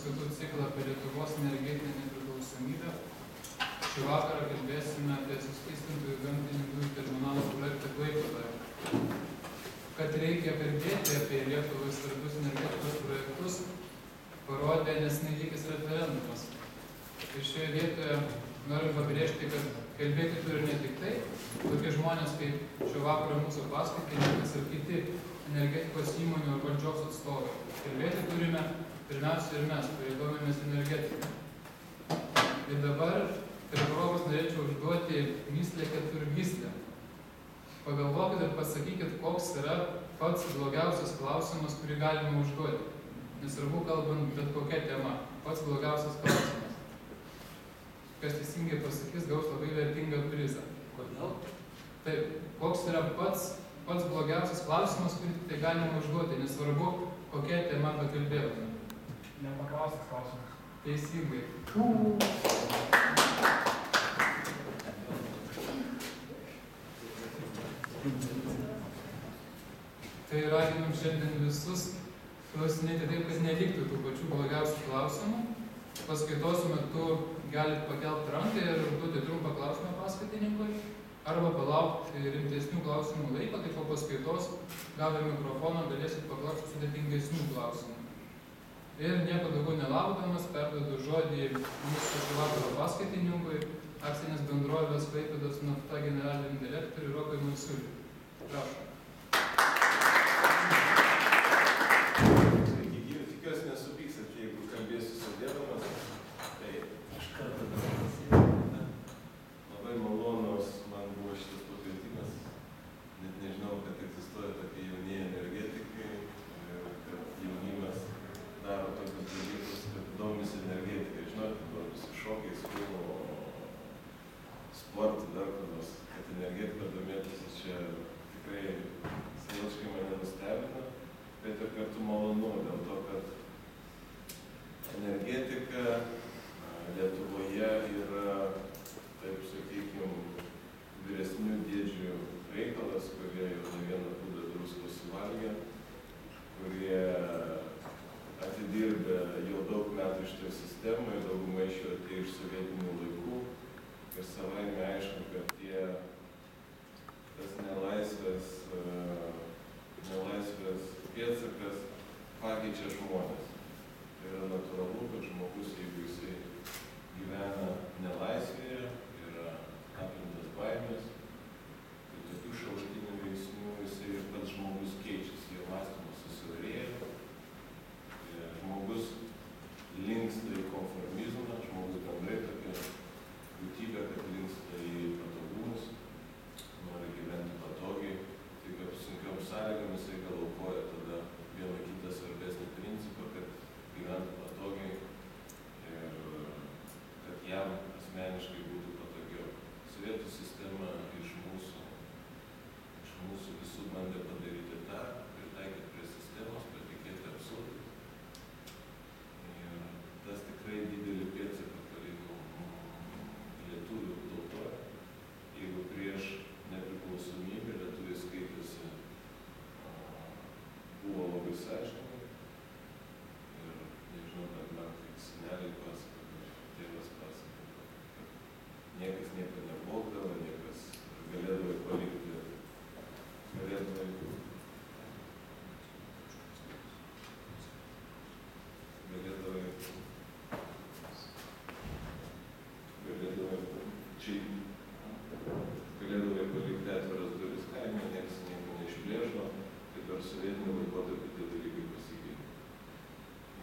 paskaitų ciklą apie Lietuvos energetinę nepriklausomybę. Šį vakarą kalbėsime apie suskystintųjų gamtinių dujų terminalo projektą Klaipėdoje. Kad reikia kalbėti apie Lietuvai svarbius energetikos projektus, parodė neseniai vykęs referendumas. Ir šioje vietoje norim pabrėžti, kad kalbėti turi ne tik tai, tokie žmonės kaip šio vakaro mūsų paskaitininkas ir kiti energetikos įmonių ar valdžios atstovai. Kalbėti turime pirmiausia ir mes, kurie domimės energetiką. Ir dabar per progos norėčiau užduoti mįslę keturgyslę. Pagalvokit ir pasakykit, koks yra pats blogiausias klausimas, kurį galime užduoti. Nesvarbu kalbant bet kokia tema. Pats blogiausias klausimas. Kas teisingai pasakys, gaus labai vertingą prizą. Kodėl? Taip, koks yra pats blogiausias klausimas, kurį tai galima užduoti, nesvarbu kokia tema pakalbėtume. Nepaklaustas klausimas. Teisingai. Tai raginam šiandien visus klausinėti taip, kad neliktų tų pačių blogiausių klausimų. Paskaitos metu galite pakelti ranką ir užduoti trumpą klausimą paskaitininkui, arba palaukti rimtesnių klausimų laiko, tai po paskaitos gavę mikrofoną galėsit paklausti sudėtingesnių klausimų. Ir nieko daugiau nelaukdamas perduodu žodį mūsų šio vakaro paskaitininkui, akcinės bendrovės Klaipėdos nafta generaliniam direktoriui Rokui Masiuliui. Prašom. Sveiki, gyvi, tikiuosi nesupyksit, jeigu kalbėsiu sėdėdamas. Tai iš karto labai malonus man buvo šitas pakvietimas. Net nežinau, kad egzistuoja tokie jaunieji energetikai ir kad jaunimas daro tokius dalykus, kad domisi energetikai. Žinot, domisi šokiais, filmo, sportu, dar kur nors, kad energetika domėtųsi čia tikrai savotiškai mane nustebino, bet ir kartu malonu dėl to, kad energetika Lietuvoje yra, taip sakykime, vyresnių dėdžių reikalas, kurie jau ne vieną pūdą druskos suvalgė, kurie atidirbė jau daug metų iš toje sistemoje, daugumai iš jų atėjo iš sovietinių laikų ir savaime aišku, kad tas nelaisvės pėdsakas pakeičia žmonės. Tai yra natūralu, kad žmogus, jeigu jisai gyvena nelaisvėje, yra apimtas baimės, tai tokių šalutinių veiksmų jisai ir pats žmogus keičiasi, jo mąstymas susiaurėja, žmogus linksta į konformizmą, žmogus bendrai tokia būtybė, kad linksta į patogumus, nori gyventi patogiai, tik kad sunkiom sąlygomis jisai gal aukoja tada vieną kitą svarbesnį principą, kad gyventų patogiai ir kad jam asmeniškai būtų patogiau. Sovietų sistema iš mūsų visų bandė padaryti tą, pritaikyti prie sistemos, patikėti absurdui. Ir tas tikrai didelį pėdsaką paliko lietuvių tautoje. Jeigu prieš nepriklausomybę lietuviai skaitosi buvo labai sąžiningai. Ir nežinau, kad man kaip seneliai pasakojo, tėvas pasakojo, kad niekas nieko nebogdavo, niekas galėdavo palikti, galėdavo palikti atviras duris kaime, niekas nieko neišplėšdavo, tai per sovietinį laikotarpį tie dalykai pasikeitė.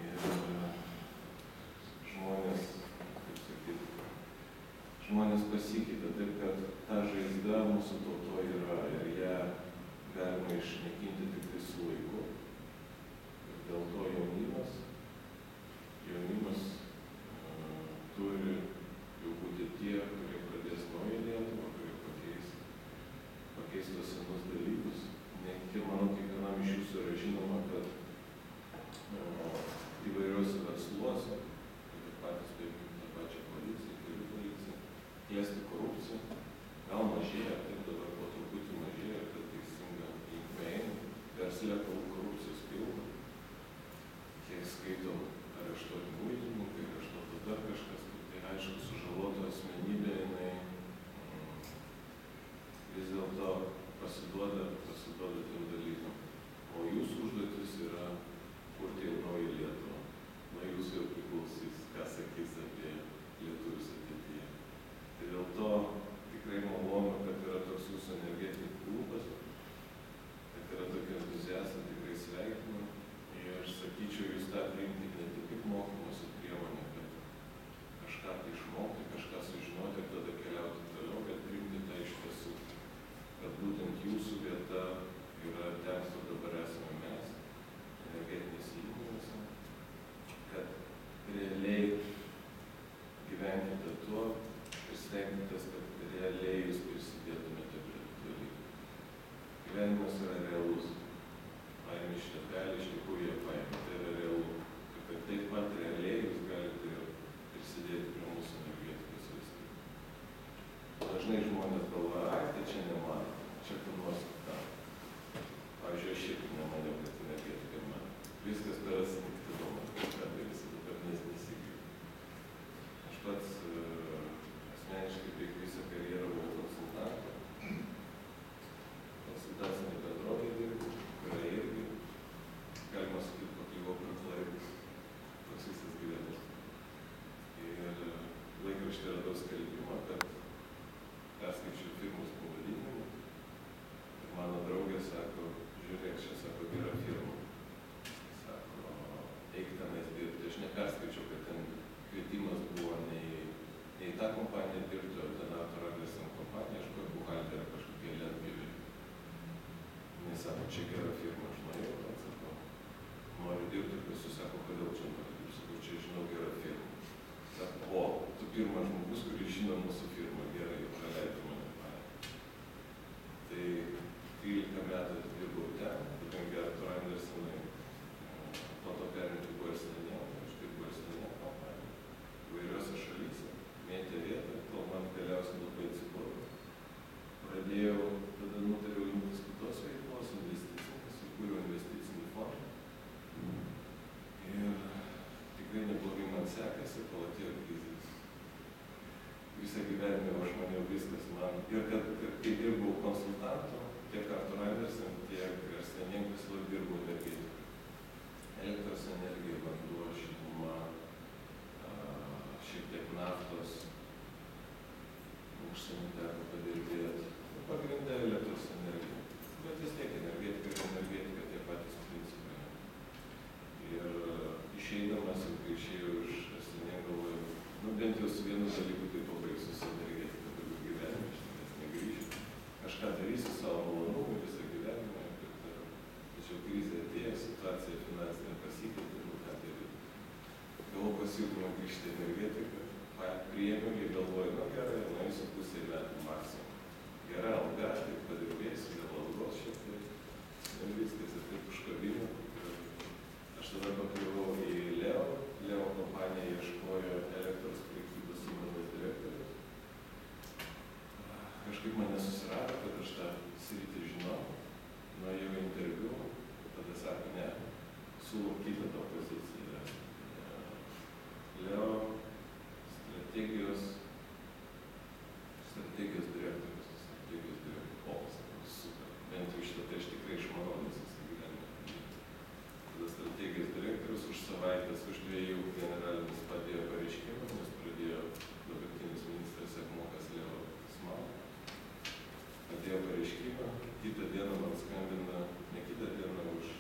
Ir žmonės pasikeitė, taip kad ta žaizda mūsų tautoje yra ir ją galima išnaikinti tik tai su laiku. Ir dėl to jaunimas turi jau būti tie, kurie pradės naują Lietuvą, kurie pakeis tos senus dalykus. Manau, kiekvienam iš jūsų yra žinoma, kad įvairiuose versluose, kaip patys taip, tą pačią policiją, kelių policiją, klesti korupcija, gal mažėja, taip dabar po truputį mažėja, kad teisinga linkme eina, versle korupcijos pilna, kiek skaitom areštuoti muitininkai. stenkitės, kad realiai jūs prisidėtumėte prie tų dalykų. Gyvenimas yra realus. Paėmė šlepelį, iš tikrųjų jie paėmė, tai yra realu. Ir kad taip pat realiai jūs galite prisidėti prie mūsų energetikos valstybių. Dažnai žmonės galvoja, ai, tai čia ne man, čia kur nors kitam. Pavyzdžiui, aš irgi nemaniau, kad energetika man. Viskas per atsitiktinumą, ką darysi, dabar nesigiu. Aš pats asmeniškai beveik visą karjerą buvau konsultantu. Konsultacinė bendrovė dirbu, kurią irgi, galima sakyti, pakliuvau per klaidus. Toks visas gyvenimas. Ir laikraštį radau skelbimą, kad perskaičiau firmos pavadinimą. Ir mano draugė sako, žiūrėk, čia sako, gera firma. Sako, eik tenais dirbti. Aš neperskaičiau, kad ten kvietimas buvo nei į tą kompaniją dirbti, o ten Autoraglėsam kompanija, aš kokią buhalterę kažkokie lentpjūvį. Jis sako, čia gera firma, aš norėjau, bet sako, noriu dirbti, ir pas jūs sako, kodėl čia noriu dirbti. Sakau, čia žinau gerą firmą. Sako, o, tu pirmas žmogus, kuris žino mūsų firmą, gerai, praleidai mane paėmė. Tai 13 metų dirbau ten, kadangi Arthur Andersenai po to perimti buvo Erstenė, aš dirbau Erstenė kompaniją, įvairiose šalyse, mėtė vietą, kol man galiausiai labai atsibodo. Pradėjau, tada nutariau imtis kitos veiklos, investicinės, įkūriau investicinį fondą. Ir tikrai neblogai man sekasi, kol atėjo krizės. Visą gyvenimą aš maniau viskas man. Ir kad kai dirbau konsultantu, tiek Arthur Andersen, tiek Erstenė, visą dirbau energetiką. Elektros energija, vanduo, šiluma, šiek tiek naftos, užsienį teko padirbėti. Pagrindė elektros energija. Bet vis tiek energetika ir energetika tie patys principai. Ir išeidamas, ir kai išėjau iš Erstenė, galvoju, bent jau su vienu dalyku tai pabaigsiu su energetika, daugiau gyvenime, aš tenais negrįšiu. Kažką darysiu savo malonumui visą gyvenimą, tačiau krizė atėjo, situacija finansinė pasikeitė, ką daryti. Gavau pasiūlymą grįžti į energetiką, priėmiau ir galvoju, gerai, nueisiu pusę metų maksimum. Gera alga, taip padirbėsiu, dėl algos šiek tiek. Ir viskas, ir taip užkabino. Aš tada pakliuvau į Leo. Leo kompanija ieškojo elektros prekybos įmonės direktorius. Kažkaip mane susirado, kad aš tą sritį žinau. Nuėjau į interviu, tada sako, ne, siūlau kitą tą poziciją. Leo strategijos direktorius. O, super. Bent jau šitą tai aš tikrai išmanau, nes visą gyvenimą. Tada strategijos direktorius už savaitės, už 2 generalinis padėjo pareiškimą, nes pradėjo dabartinis ministras Sekmokas Leo Smal. Padėjo pareiškimą, kitą dieną man skambina, ne kitą dieną, už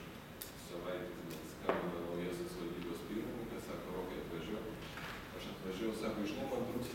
savaitės man skambina naujasis valdybos pirmininkas, sako, Rokai, atvažiuok. Aš atvažiavau, sako, žinai, man trūks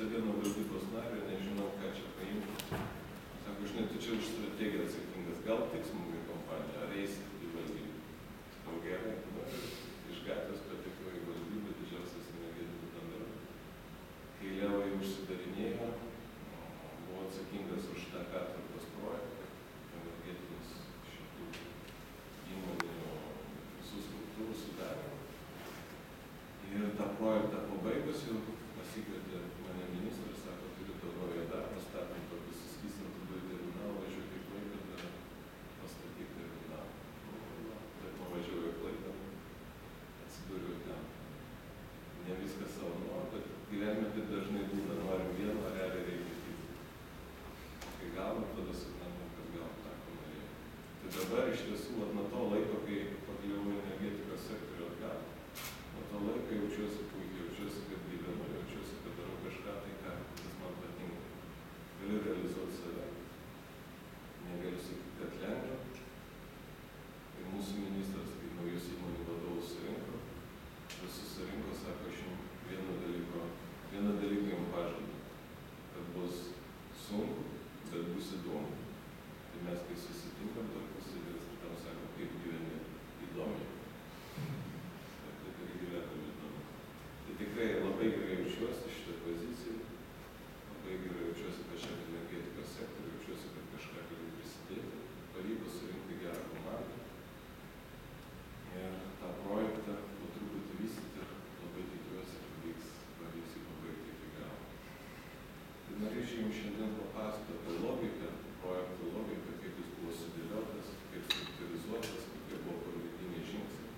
norėčiau jums šiandien papasakoti apie logiką, projekto logiką, kaip jis buvo sudėliotas, kaip struktūrizuotas, kokie buvo pagrindiniai žingsniai,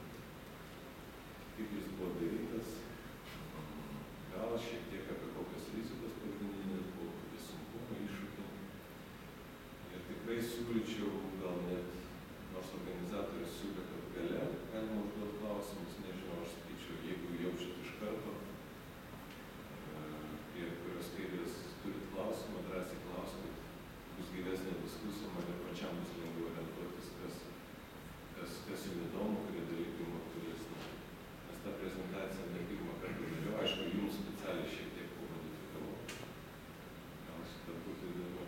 kaip jis buvo darytas, gal šiek tiek apie kokios rizikos pagrindinės buvo, kokie sunkumai, iššūkiai. Ir tikrai siūlyčiau, gal net, nors organizatorius siūlė, kad gale galima užduoti klausimus, nežinau, aš sakyčiau, jeigu jaučiat iš karto, prie kurios kairės turit klausimą, drąsiai klauskit, bus gyvesnė diskusija, man ir pačiam bus lengviau orientuotis, kas jums įdomu, kurie dalykai jums aktualesni. Nes tą prezentaciją ne pirmą kartą dariau, aišku, jums specialiai šiek tiek pamodifikavau. Gal šitą būtų įdomu,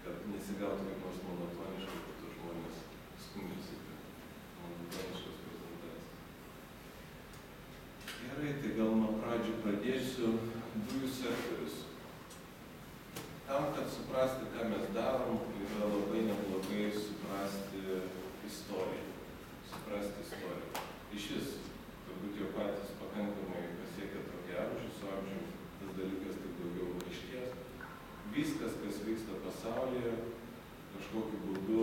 kad nesigautų kaip nors monotoniškai, kad to žmonės skundžiasi, kad monotoniškos prezentacijos. Gerai, tai gal nuo pradžių pradėsiu. Dujų sektorius. Tam, kad suprasti, ką mes darom, yra labai neblogai suprasti istoriją. Iš vis, turbūt jau patys pakankamai pasiekia tokį amžių, su amžiumi tas dalykas tik daugiau aiškės. Viskas, kas vyksta pasaulyje, kažkokiu būdu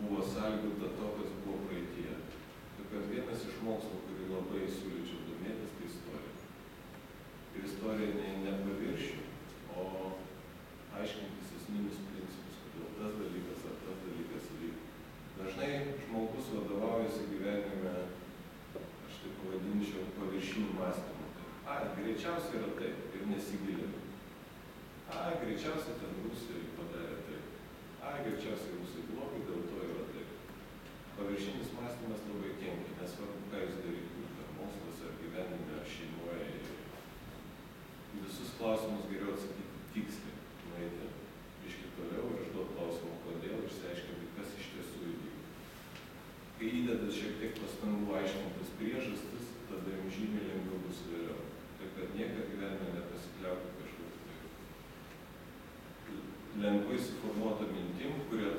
buvo sąlygota to, kas buvo praeityje. Tai kad vienas iš mokslo, kurį labai siūlyčiau domėtis, tai istorija. Ir istorija ne paviršių, o aiškintis esminius principus, kodėl tas dalykas ar tas dalykas įvyko. Dažnai žmogus vadovaujasi gyvenime, aš tai pavadinčiau, paviršiniu mąstymu. Greičiausiai yra taip ir nesigilina. Greičiausiai ten Rusai padarė taip. Greičiausiai Rusai blogai, dėl to yra taip. Paviršinis mąstymas labai kenkia, nesvarbu, ką jūs darytumėte, ar mokslas, ar gyvenime, ar šeimoje. Visus klausimus geriau atsakyti tiksliai, nueiti biškį toliau ir užduoti klausimą, kodėl, išsiaiškinti, kas iš tiesų įvyko. Kai įdedat šiek tiek pastangų aiškintis priežastis, tada jums žymiai lengviau bus vėliau. Tai kad niekad gyvenime nepasikliauti kažkokiu tai lengvai suformuotą mintim, kurie